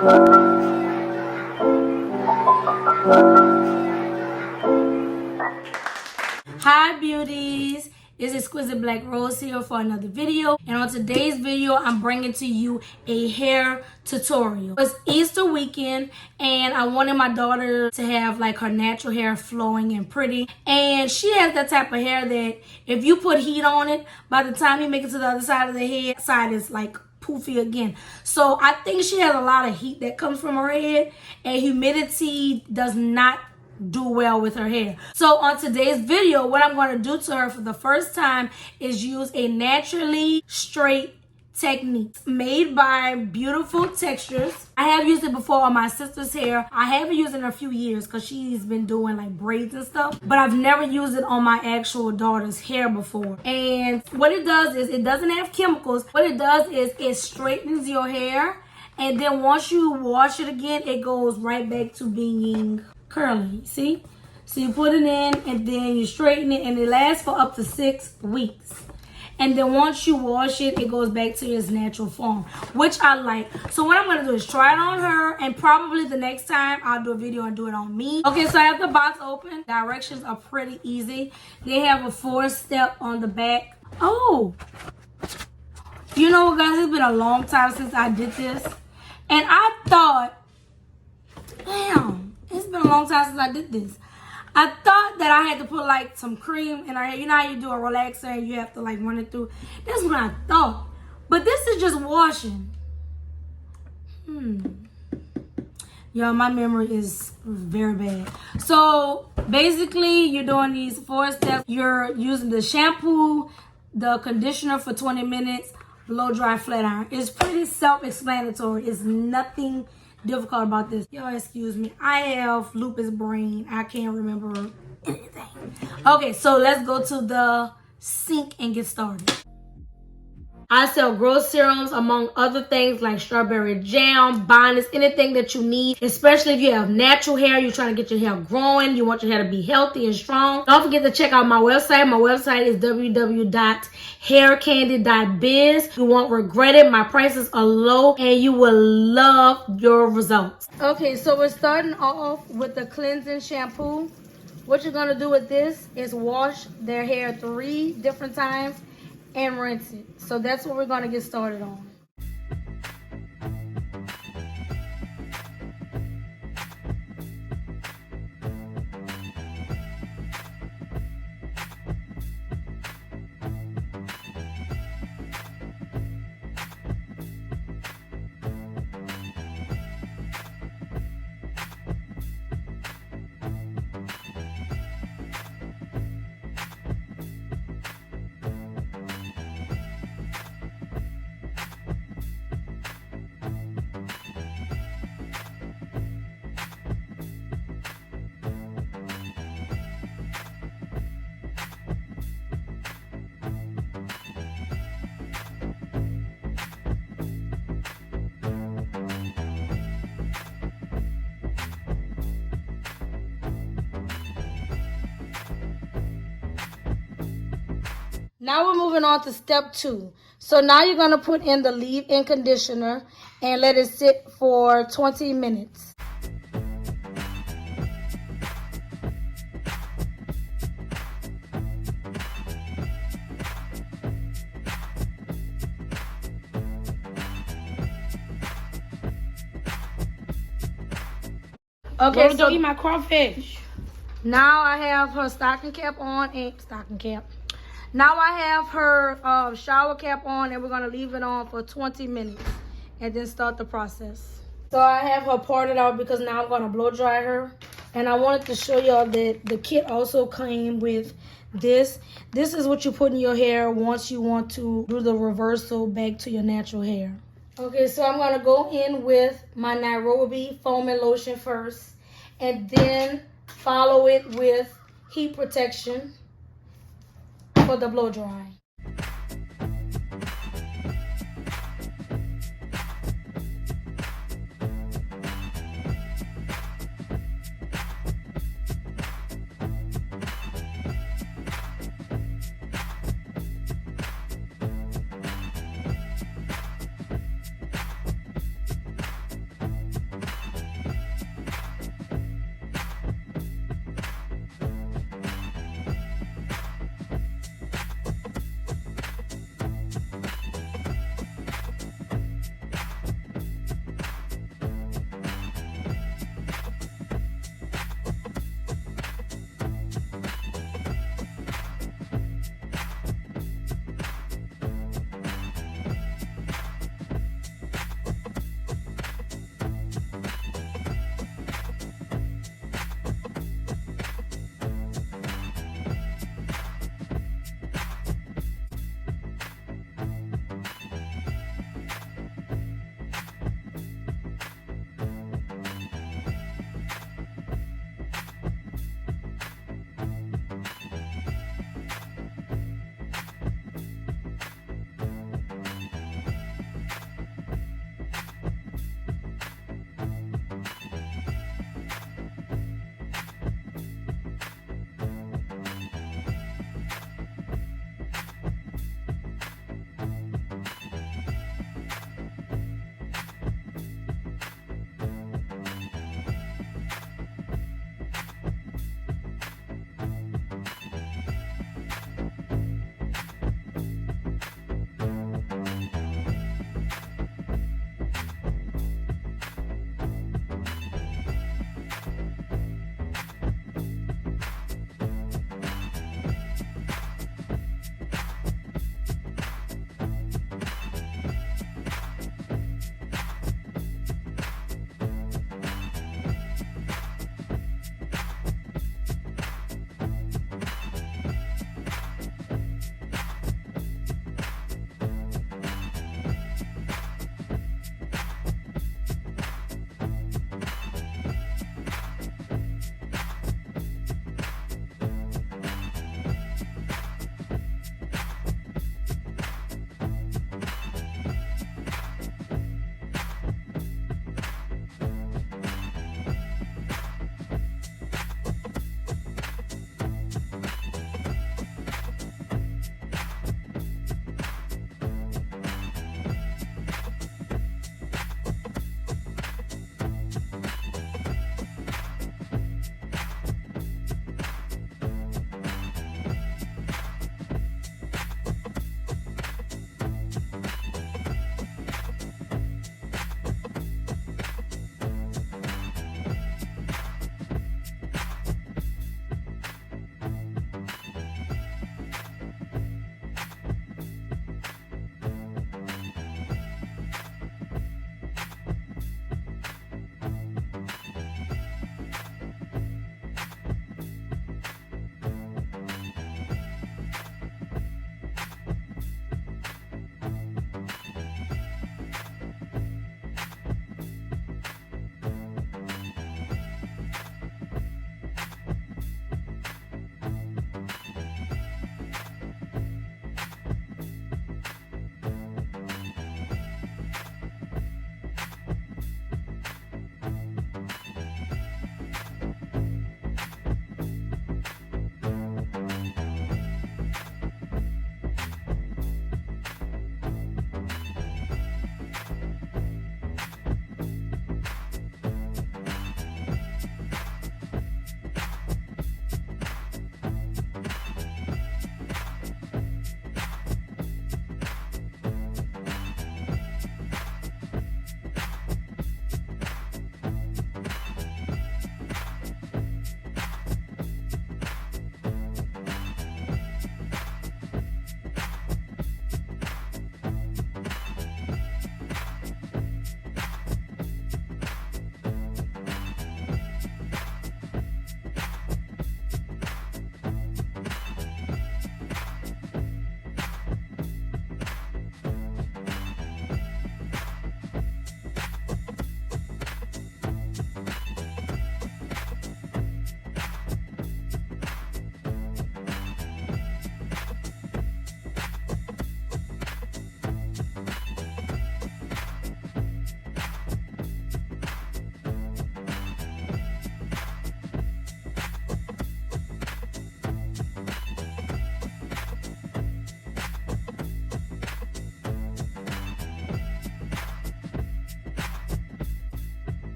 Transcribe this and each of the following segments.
Hi beauties, it's Exquisite Black Rose here for another video, and on today's video I'm bringing to you a hair tutorial. It's Easter weekend and I wanted my daughter to have like her natural hair flowing and pretty, and she has that type of hair that if you put heat on it, by the time you make it to the other side of the head, side is like poofy again. So I think she has a lot of heat that comes from her head, and humidity does not do well with her hair. So on today's video, what I'm going to do to her for the first time is use a naturally straight technique made by Beautiful Textures. I have used it before on my sister's hair. I haven't used it in a few years because she's been doing like braids and stuff, but I've never used it on my actual daughter's hair before. And what it does is it doesn't have chemicals. What it does is it straightens your hair, and then once you wash it again, it goes right back to being curly. See? So you put it in and then you straighten it, and it lasts for up to 6 weeks. And then once you wash it, it goes back to its natural form, which I like. So what I'm going to do is try it on her, and probably the next time I'll do a video and do it on me. Okay, so I have the box open. Directions are pretty easy. They have a 4-step on the back. Oh, you know what, guys? It's been a long time since I did this. And I thought, damn, it's been a long time since I did this. I thought that I had to put like some cream in her hair. You know how you do a relaxer and you have to like run it through? That's what I thought. But this is just washing. Y'all, my memory is very bad. So basically, you're doing these 4 steps. You're using the shampoo, the conditioner for 20 minutes, blow dry, flat iron. It's pretty self-explanatory. It's nothing difficult about this. Y'all excuse me, I have lupus brain. I can't remember anything. Okay, so let's go to the sink and get started. I sell growth serums, among other things like strawberry jam, bonnets, anything that you need, especially if you have natural hair, you're trying to get your hair growing, you want your hair to be healthy and strong. Don't forget to check out my website. My website is www.haircandy.biz. You won't regret it. My prices are low and you will love your results. Okay, so we're starting off with the cleansing shampoo. What you're going to do with this is wash their hair 3 different times and rinse it. So that's what we're going to get started on. Now we're moving on to step 2. So now you're going to put in the leave-in conditioner and let it sit for 20 minutes. Okay, so eat my crawfish. Now I have her stocking cap on and Now I have her shower cap on, and we're going to leave it on for 20 minutes and then start the process. So I have her parted out because now I'm going to blow dry her. And I wanted to show y'all that the kit also came with this. This is what you put in your hair once you want to do the reversal back to your natural hair. Okay, so I'm going to go in with my Nairobi foam and lotion first, and then follow it with heat protection for the blow dry.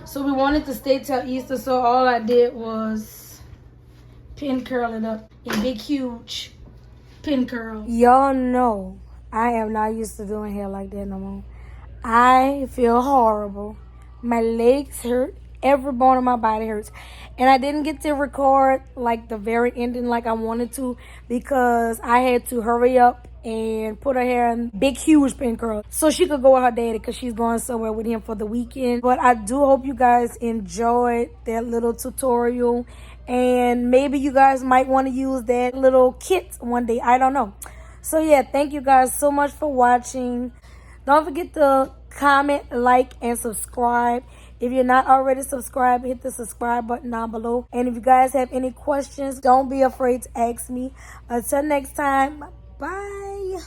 So we wanted to stay till Easter, so all I did was pin curl it up in big, huge pin curl. Y'all know I am not used to doing hair like that no more. I feel horrible. My legs hurt. Every bone in my body hurts. And I didn't get to record like the very ending like I wanted to because I had to hurry up and put her hair in big, huge pin curl so she could go with her daddy because she's going somewhere with him for the weekend. But I do hope you guys enjoyed that little tutorial. And maybe you guys might want to use that little kit one day. I don't know. So yeah, thank you guys so much for watching. Don't forget to comment, like, and subscribe. If you're not already subscribed, hit the subscribe button down below. And if you guys have any questions, don't be afraid to ask me. Until next time, bye.